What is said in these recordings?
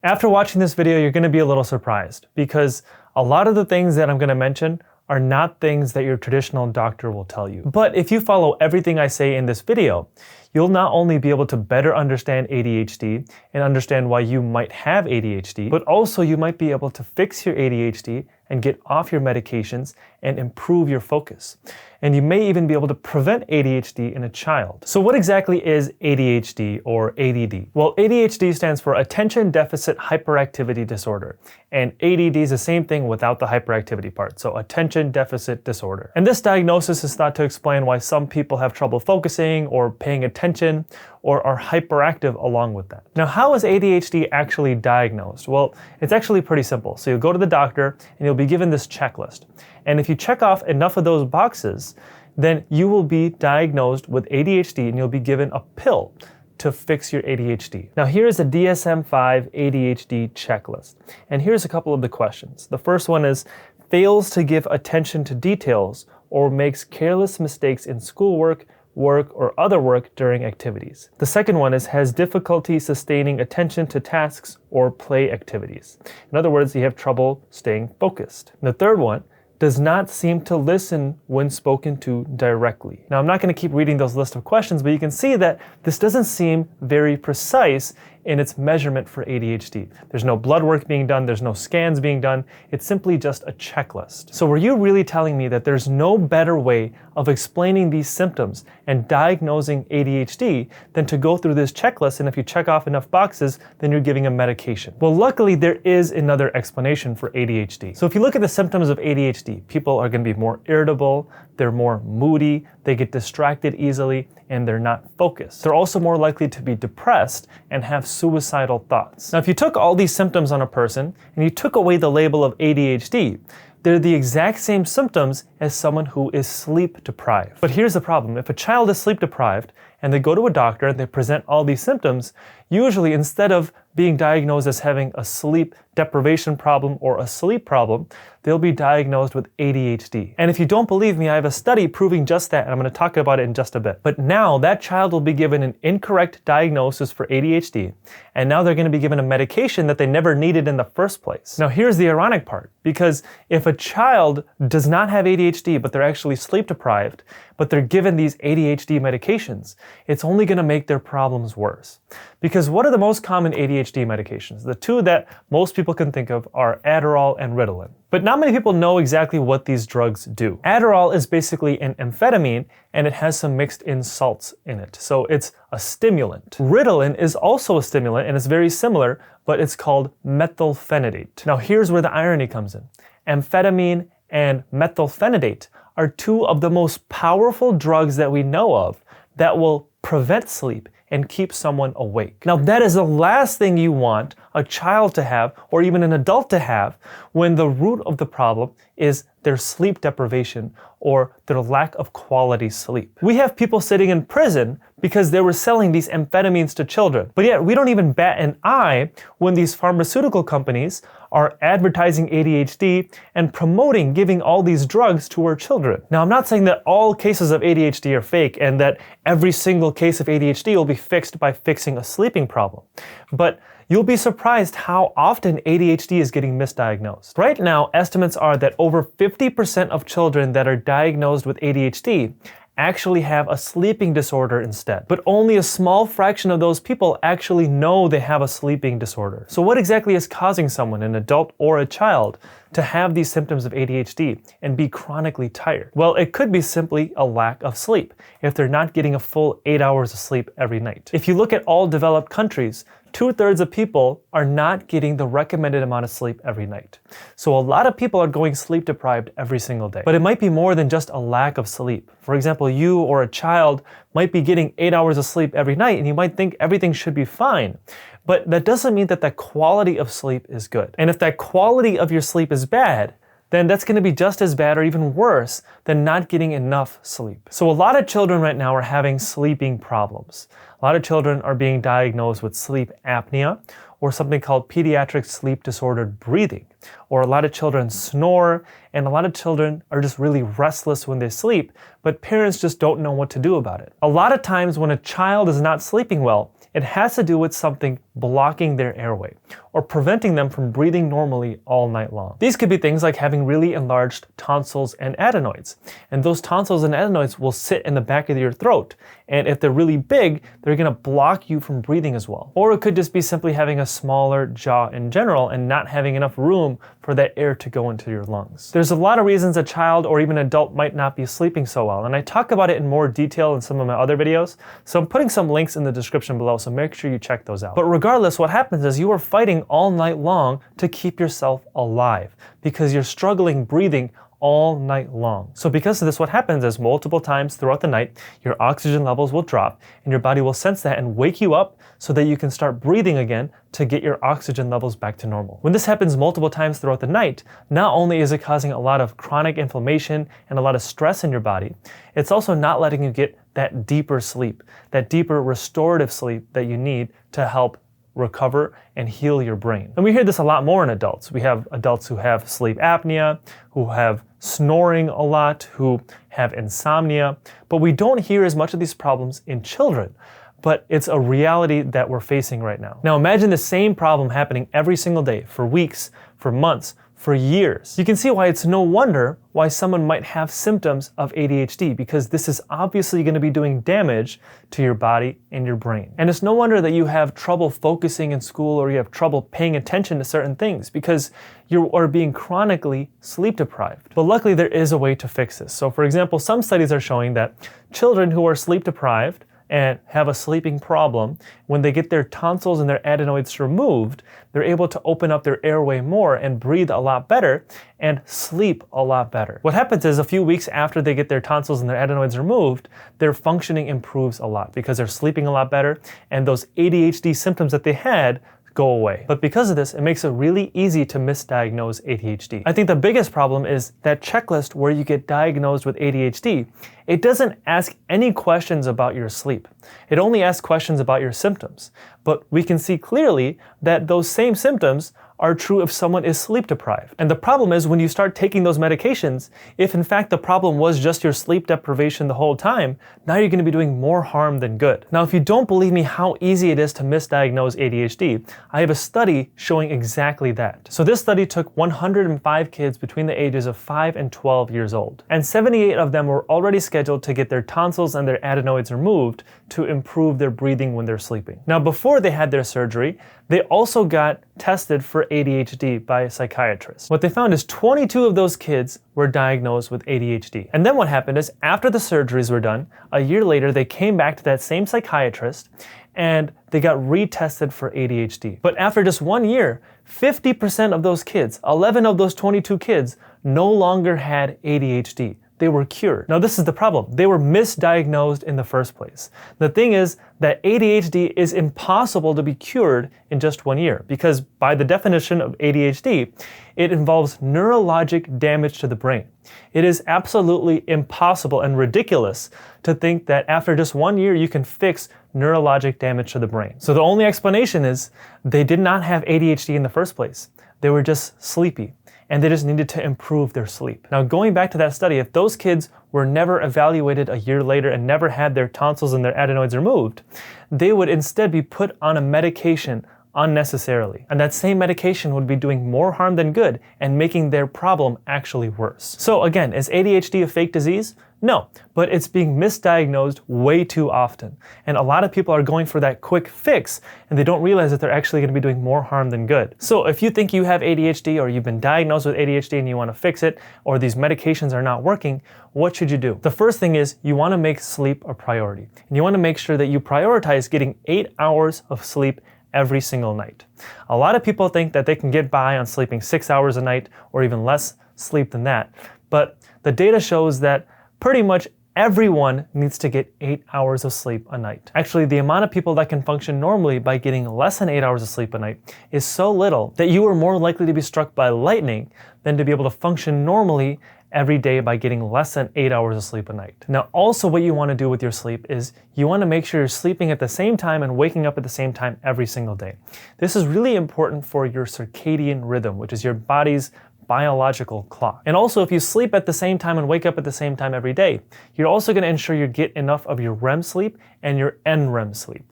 After watching this video, you're going to be a little surprised because a lot of the things that I'm going to mention are not things that your traditional doctor will tell you. But if you follow everything I say in this video, you'll not only be able to better understand ADHD and understand why you might have ADHD, but also you might be able to fix your ADHD and get off your medications and improve your focus. And you may even be able to prevent ADHD in a child. So what exactly is ADHD or ADD? Well, ADHD stands for Attention Deficit Hyperactivity Disorder. And ADD is the same thing without the hyperactivity part, so Attention Deficit Disorder. And this diagnosis is thought to explain why some people have trouble focusing or paying attention or are hyperactive along with that. Now, how is ADHD actually diagnosed? Well, it's actually pretty simple. So you'll go to the doctor and you'll be given this checklist. And if you check off enough of those boxes, then you will be diagnosed with ADHD and you'll be given a pill to fix your ADHD. Now here's the DSM-5 ADHD checklist. And here's a couple of the questions. The first one is, fails to give attention to details or makes careless mistakes in schoolwork, work, or other work during activities. The second one is, has difficulty sustaining attention to tasks or play activities. In other words, you have trouble staying focused. And the third one, does not seem to listen when spoken to directly. Now, I'm not going to keep reading those list of questions, but you can see that this doesn't seem very precise in its measurement for ADHD. There's no blood work being done, there's no scans being done, it's simply just a checklist. So were you really telling me that there's no better way of explaining these symptoms and diagnosing ADHD than to go through this checklist, and if you check off enough boxes, then you're giving a medication? Well, luckily there is another explanation for ADHD. So if you look at the symptoms of ADHD, people are going to be more irritable, they're more moody, they get distracted easily, and they're not focused. They're also more likely to be depressed and have suicidal thoughts. Now, if you took all these symptoms on a person and you took away the label of ADHD, they're the exact same symptoms as someone who is sleep deprived. But here's the problem. If a child is sleep deprived and they go to a doctor and they present all these symptoms, usually instead of being diagnosed as having a sleep deprivation problem or a sleep problem, they'll be diagnosed with ADHD. And if you don't believe me, I have a study proving just that, and I'm going to talk about it in just a bit. But now that child will be given an incorrect diagnosis for ADHD, and now they're going to be given a medication that they never needed in the first place. Now here's the ironic part, because if a child does not have ADHD, but they're actually sleep deprived, but they're given these ADHD medications, it's only going to make their problems worse. Because what are the most common ADHD medications? The two that most people can think of are Adderall and Ritalin. But not many people know exactly what these drugs do. Adderall is basically an amphetamine, and it has some mixed in salts in it. So it's a stimulant. Ritalin is also a stimulant, and it's very similar, but it's called methylphenidate. Now here's where the irony comes in. Amphetamine and methylphenidate are two of the most powerful drugs that we know of that will prevent sleep and keep someone awake. Now that is the last thing you want a child to have, or even an adult to have, when the root of the problem is their sleep deprivation or their lack of quality sleep. We have people sitting in prison because they were selling these amphetamines to children. But yet we don't even bat an eye when these pharmaceutical companies are advertising ADHD and promoting giving all these drugs to our children. Now, I'm not saying that all cases of ADHD are fake and that every single case of ADHD will be fixed by fixing a sleeping problem. But you'll be surprised how often ADHD is getting misdiagnosed. Right now, estimates are that over 50% of children that are diagnosed with ADHD actually have a sleeping disorder instead. But only a small fraction of those people actually know they have a sleeping disorder. So what exactly is causing someone, an adult or a child, to have these symptoms of ADHD and be chronically tired? Well, it could be simply a lack of sleep if they're not getting a full 8 hours of sleep every night. If you look at all developed countries, 2/3 of people are not getting the recommended amount of sleep every night. So a lot of people are going sleep deprived every single day. But it might be more than just a lack of sleep. For example, you or a child might be getting 8 hours of sleep every night and you might think everything should be fine. But that doesn't mean that the quality of sleep is good. And if that quality of your sleep is bad, then that's going to be just as bad or even worse than not getting enough sleep. So a lot of children right now are having sleeping problems. A lot of children are being diagnosed with sleep apnea or something called pediatric sleep disordered breathing. or a lot of children snore, and a lot of children are just really restless when they sleep, but parents just don't know what to do about it. A lot of times when a child is not sleeping well, it has to do with something blocking their airway or preventing them from breathing normally all night long. These could be things like having really enlarged tonsils and adenoids. And those tonsils and adenoids will sit in the back of your throat. And if they're really big, they're going to block you from breathing as well. Or it could just be simply having a smaller jaw in general and not having enough room for that air to go into your lungs. There's a lot of reasons a child or even adult might not be sleeping so well, and I talk about it in more detail in some of my other videos, so I'm putting some links in the description below, so make sure you check those out. But regardless, what happens is you are fighting all night long to keep yourself alive because you're struggling breathing all night long. So because of this, what happens is multiple times throughout the night, your oxygen levels will drop and your body will sense that and wake you up so that you can start breathing again to get your oxygen levels back to normal. When this happens multiple times throughout the night, not only is it causing a lot of chronic inflammation and a lot of stress in your body, it's also not letting you get that deeper sleep, that deeper restorative sleep that you need to help recover and heal your brain. And we hear this a lot more in adults. We have adults who have sleep apnea, who have snoring a lot, who have insomnia, but we don't hear as much of these problems in children. But it's a reality that we're facing right now. Now imagine the same problem happening every single day for weeks, for months, for years. You can see why it's no wonder why someone might have symptoms of ADHD, because this is obviously going to be doing damage to your body and your brain. And it's no wonder that you have trouble focusing in school or you have trouble paying attention to certain things because you are being chronically sleep deprived. But luckily there is a way to fix this. So for example, some studies are showing that children who are sleep deprived and have a sleeping problem, when they get their tonsils and their adenoids removed, they're able to open up their airway more and breathe a lot better and sleep a lot better. What happens is a few weeks after they get their tonsils and their adenoids removed, their functioning improves a lot because they're sleeping a lot better and those ADHD symptoms that they had go away. But because of this, it makes it really easy to misdiagnose ADHD. I think the biggest problem is that checklist where you get diagnosed with ADHD. It doesn't ask any questions about your sleep. It only asks questions about your symptoms. But we can see clearly that those same symptoms are true if someone is sleep deprived. And the problem is when you start taking those medications, if in fact the problem was just your sleep deprivation the whole time, now you're going to be doing more harm than good. Now, if you don't believe me how easy it is to misdiagnose ADHD, I have a study showing exactly that. So this study took 105 kids between the ages of 5 and 12 years old. And 78 of them were already scheduled to get their tonsils and their adenoids removed to improve their breathing when they're sleeping. Now, before they had their surgery, they also got tested for ADHD by a psychiatrist. What they found is 22 of those kids were diagnosed with ADHD. And then what happened is after the surgeries were done, a year later, they came back to that same psychiatrist and they got retested for ADHD. But after just 1 year, 50% of those kids, 11 of those 22 kids, no longer had ADHD. They were cured. Now this is the problem. They were misdiagnosed in the first place. The thing is that ADHD is impossible to be cured in just 1 year because by the definition of ADHD, it involves neurologic damage to the brain. It is absolutely impossible and ridiculous to think that after just 1 year you can fix neurologic damage to the brain. So the only explanation is they did not have ADHD in the first place. They were just sleepy. And they just needed to improve their sleep. Now, going back to that study, if those kids were never evaluated a year later and never had their tonsils and their adenoids removed, they would instead be put on a medication unnecessarily. And that same medication would be doing more harm than good and making their problem actually worse. So again, is ADHD a fake disease? No, but it's being misdiagnosed way too often. And a lot of people are going for that quick fix and they don't realize that they're actually going to be doing more harm than good. So if you think you have ADHD or you've been diagnosed with ADHD and you want to fix it, or these medications are not working, what should you do? The first thing is you want to make sleep a priority. And you want to make sure that you prioritize getting 8 hours of sleep every single night. A lot of people think that they can get by on sleeping 6 hours a night or even less sleep than that. But the data shows that pretty much everyone needs to get 8 hours of sleep a night. Actually, the amount of people that can function normally by getting less than 8 hours of sleep a night is so little that you are more likely to be struck by lightning than to be able to function normally every day by getting less than 8 hours of sleep a night. Now, also what you want to do with your sleep is you want to make sure you're sleeping at the same time and waking up at the same time every single day. This is really important for your circadian rhythm, which is your body's biological clock. And also, if you sleep at the same time and wake up at the same time every day, you're also going to ensure you get enough of your REM sleep and your NREM sleep.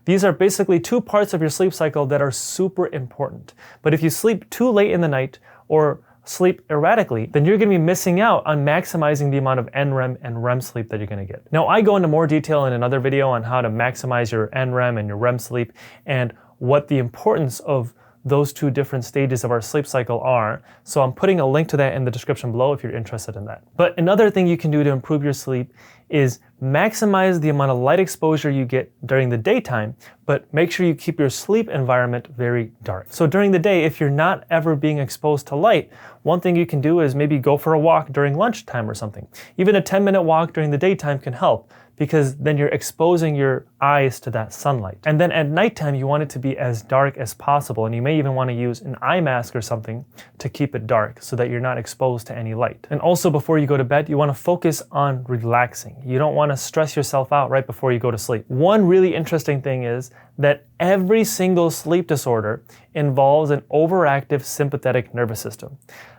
These are basically two parts of your sleep cycle that are super important. But if you sleep too late in the night or sleep erratically, then you're going to be missing out on maximizing the amount of NREM and REM sleep that you're going to get. Now, I go into more detail in another video on how to maximize your NREM and your REM sleep and what the importance of those two different stages of our sleep cycle are. So I'm putting a link to that in the description below if you're interested in that. But another thing you can do to improve your sleep is maximize the amount of light exposure you get during the daytime, but make sure you keep your sleep environment very dark. So during the day, if you're not ever being exposed to light, one thing you can do is maybe go for a walk during lunchtime or something. Even a 10-minute walk during the daytime can help, because then you're exposing your eyes to that sunlight. And then at nighttime, you want it to be as dark as possible, and you may even want to use an eye mask or something to keep it dark so that you're not exposed to any light. And also, before you go to bed, you want to focus on relaxing. You don't want to stress yourself out right before you go to sleep. One really interesting thing is that every single sleep disorder involves an overactive sympathetic nervous system.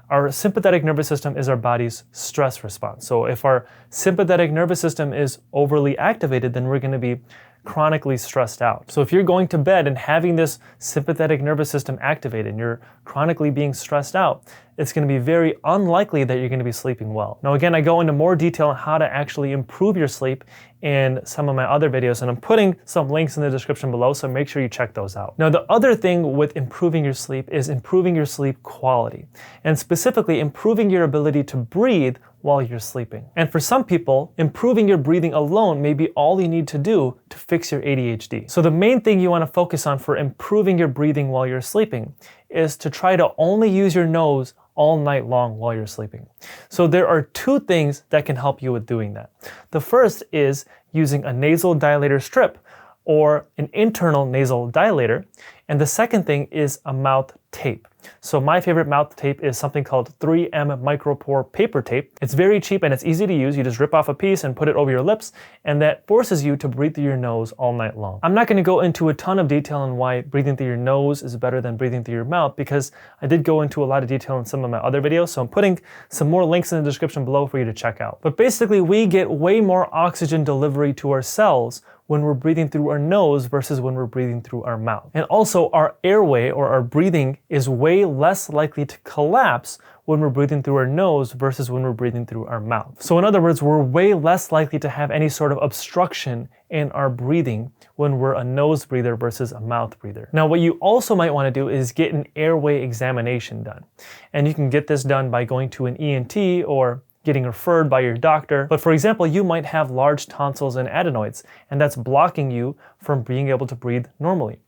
Our sympathetic nervous system is our body's stress response. So if our sympathetic nervous system is overly activated, then we're going to be chronically stressed out. So if you're going to bed and having this sympathetic nervous system activated and you're chronically being stressed out, it's going to be very unlikely that you're going to be sleeping well. Now, again, I go into more detail on how to actually improve your sleep in some of my other videos, and I'm putting some links in the description below, so make sure you check those out. Now, the other thing with improving your sleep is improving your sleep quality, and specifically improving your ability to breathe while you're sleeping. And for some people, improving your breathing alone may be all you need to do to fix your ADHD. So the main thing you want to focus on for improving your breathing while you're sleeping is to try to only use your nose all night long while you're sleeping. So there are two things that can help you with doing that. The first is using a nasal dilator strip or an internal nasal dilator. And the second thing is a mouth tape. So my favorite mouth tape is something called 3M micropore paper tape. It's very cheap and it's easy to use. You just rip off a piece and put it over your lips, and that forces you to breathe through your nose all night long. I'm not going to go into a ton of detail on why breathing through your nose is better than breathing through your mouth, because I did go into a lot of detail in some of my other videos, so I'm putting some more links in the description below for you to check out. But basically, we get way more oxygen delivery to our cells when we're breathing through our nose versus when we're breathing through our mouth. And also, our airway or our breathing is way less likely to collapse when we're breathing through our nose versus when we're breathing through our mouth. So in other words, we're way less likely to have any sort of obstruction in our breathing when we're a nose breather versus a mouth breather. Now, what you also might want to do is get an airway examination done. And you can get this done by going to an ENT or getting referred by your doctor. But for example, you might have large tonsils and adenoids, and that's blocking you from being able to breathe normally.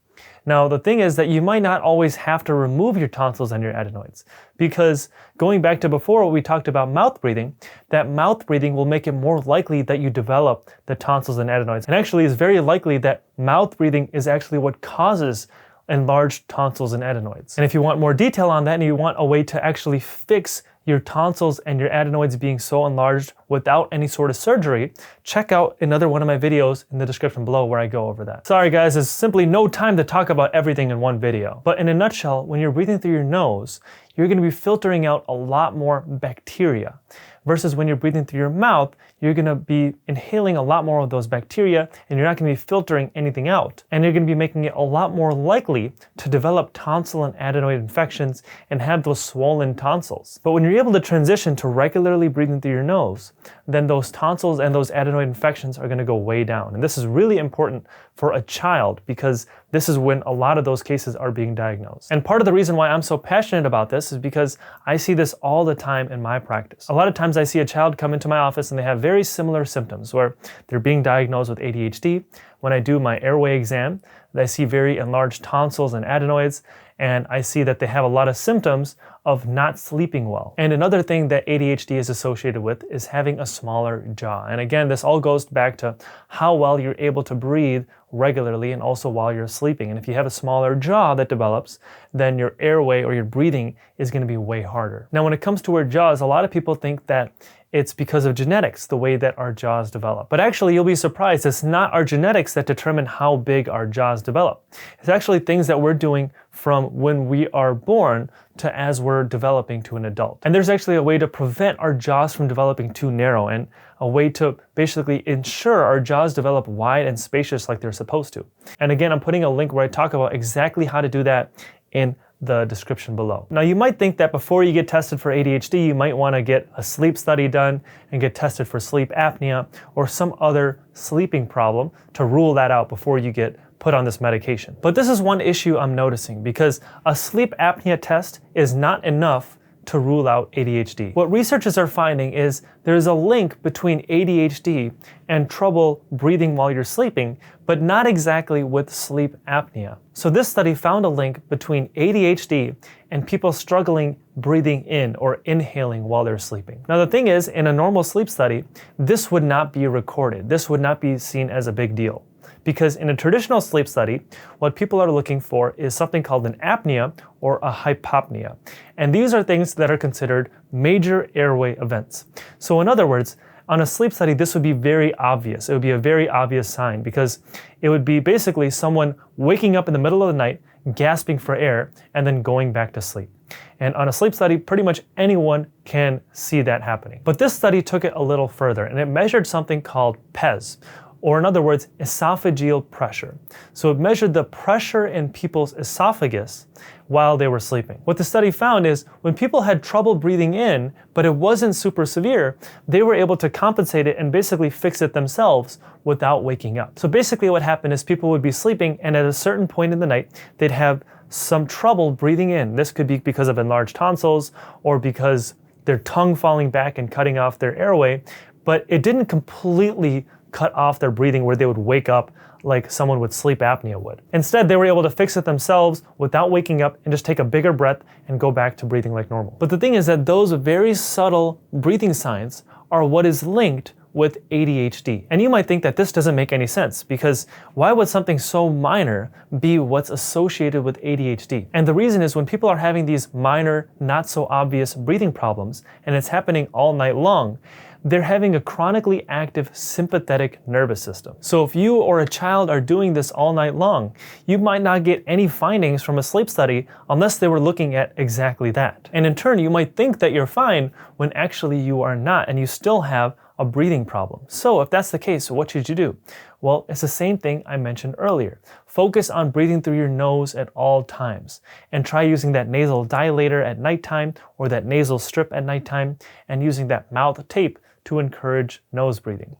Now, the thing is that you might not always have to remove your tonsils and your adenoids, because going back to before what we talked about mouth breathing, that mouth breathing will make it more likely that you develop the tonsils and adenoids. And actually, it's very likely that mouth breathing is actually what causes enlarged tonsils and adenoids. And if you want more detail on that and you want a way to actually fix your tonsils and your adenoids being so enlarged without any sort of surgery, check out another one of my videos in the description below where I go over that. Sorry guys, there's simply no time to talk about everything in one video. But in a nutshell, when you're breathing through your nose, you're going to be filtering out a lot more bacteria. Versus when you're breathing through your mouth, you're going to be inhaling a lot more of those bacteria, and you're not going to be filtering anything out. And you're going to be making it a lot more likely to develop tonsil and adenoid infections and have those swollen tonsils. But when you're able to transition to regularly breathing through your nose, then those tonsils and those adenoid infections are going to go way down. And this is really important for a child, because this is when a lot of those cases are being diagnosed. And part of the reason why I'm so passionate about this is because I see this all the time in my practice. A lot of times I see a child come into my office and they have very similar symptoms where they're being diagnosed with ADHD. When I do my airway exam, I see very enlarged tonsils and adenoids, and I see that they have a lot of symptoms of not sleeping well. And another thing that ADHD is associated with is having a smaller jaw. And again, this all goes back to how well you're able to breathe regularly and also while you're sleeping. And if you have a smaller jaw that develops, then your airway or your breathing is going to be way harder. Now, when it comes to our jaws, a lot of people think that it's because of genetics, the way that our jaws develop. But actually, you'll be surprised, it's not our genetics that determine how big our jaws develop. It's actually things that we're doing from when we are born to as we're developing to an adult. And there's actually a way to prevent our jaws from developing too narrow and a way to basically ensure our jaws develop wide and spacious like they're supposed to. And again, I'm putting a link where I talk about exactly how to do that in the description below. Now, you might think that before you get tested for ADHD, you might want to get a sleep study done and get tested for sleep apnea or some other sleeping problem to rule that out before you get put on this medication. But this is one issue I'm noticing, because a sleep apnea test is not enough to rule out ADHD. What researchers are finding is there's a link between ADHD and trouble breathing while you're sleeping, but not exactly with sleep apnea. So this study found a link between ADHD and people struggling breathing in or inhaling while they're sleeping. Now, the thing is, in a normal sleep study, this would not be recorded. This would not be seen as a big deal. Because in a traditional sleep study, what people are looking for is something called an apnea or a hypopnea. And these are things that are considered major airway events. So in other words, on a sleep study, this would be very obvious. It would be a very obvious sign, because it would be basically someone waking up in the middle of the night, gasping for air, and then going back to sleep. And on a sleep study, pretty much anyone can see that happening. But this study took it a little further, and it measured something called PES, or in other words, esophageal pressure. So it measured the pressure in people's esophagus while they were sleeping. What the study found is when people had trouble breathing in, but it wasn't super severe, they were able to compensate it and basically fix it themselves without waking up. So basically what happened is people would be sleeping, and at a certain point in the night, they'd have some trouble breathing in. This could be because of enlarged tonsils or because their tongue falling back and cutting off their airway, but it didn't completely cut off their breathing where they would wake up like someone with sleep apnea would. Instead, they were able to fix it themselves without waking up and just take a bigger breath and go back to breathing like normal. But the thing is that those very subtle breathing signs are what is linked with ADHD. And you might think that this doesn't make any sense, because why would something so minor be what's associated with ADHD? And the reason is when people are having these minor, not so obvious breathing problems, and it's happening all night long, they're having a chronically active sympathetic nervous system. So if you or a child are doing this all night long, you might not get any findings from a sleep study unless they were looking at exactly that. And in turn, you might think that you're fine when actually you are not, and you still have a breathing problem. So if that's the case, what should you do? Well, it's the same thing I mentioned earlier. Focus on breathing through your nose at all times, and try using that nasal dilator at nighttime or that nasal strip at nighttime, and using that mouth tape to encourage nose breathing.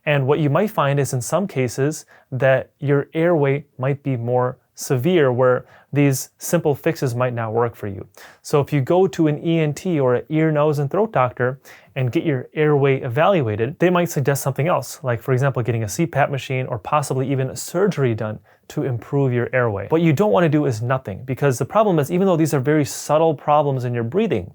And what you might find is in some cases that your airway might be more severe, where these simple fixes might not work for you. So if you go to an ENT or an ear, nose, and throat doctor and get your airway evaluated, they might suggest something else, like for example, getting a CPAP machine or possibly even a surgery done to improve your airway. What you don't want to do is nothing, because the problem is, even though these are very subtle problems in your breathing,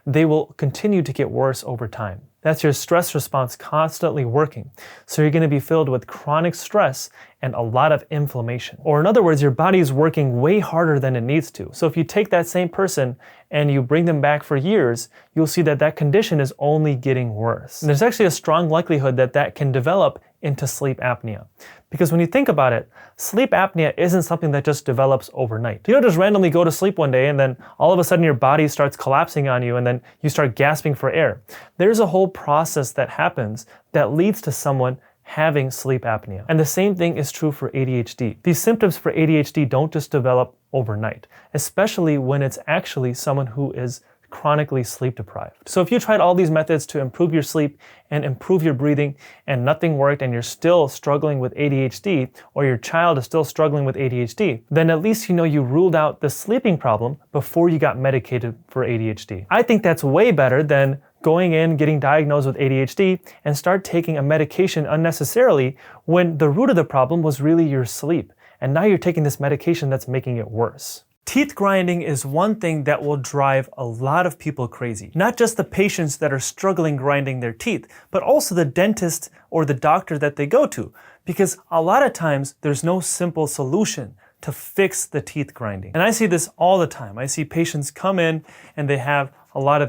they will continue to get worse over time. That's your stress response constantly working. So you're going to be filled with chronic stress and a lot of inflammation. Or in other words, your body is working way harder than it needs to. So if you take that same person and you bring them back for years, you'll see that that condition is only getting worse. And there's actually a strong likelihood that that can develop into sleep apnea. Because when you think about it, sleep apnea isn't something that just develops overnight. You don't just randomly go to sleep one day and then all of a sudden your body starts collapsing on you and then you start gasping for air. There's a whole process that happens that leads to someone having sleep apnea. And the same thing is true for ADHD. These symptoms for ADHD don't just develop overnight, especially when it's actually someone who is chronically sleep deprived. So if you tried all these methods to improve your sleep and improve your breathing and nothing worked, and you're still struggling with ADHD, or your child is still struggling with ADHD, then at least you know you ruled out the sleeping problem before you got medicated for ADHD. I think that's way better than going in, getting diagnosed with ADHD, and start taking a medication unnecessarily when the root of the problem was really your sleep. And now you're taking this medication that's making it worse. Teeth grinding is one thing that will drive a lot of people crazy. Not just the patients that are struggling grinding their teeth, but also the dentist or the doctor that they go to. Because a lot of times there's no simple solution to fix the teeth grinding. And I see this all the time. I see patients come in and they have a lot of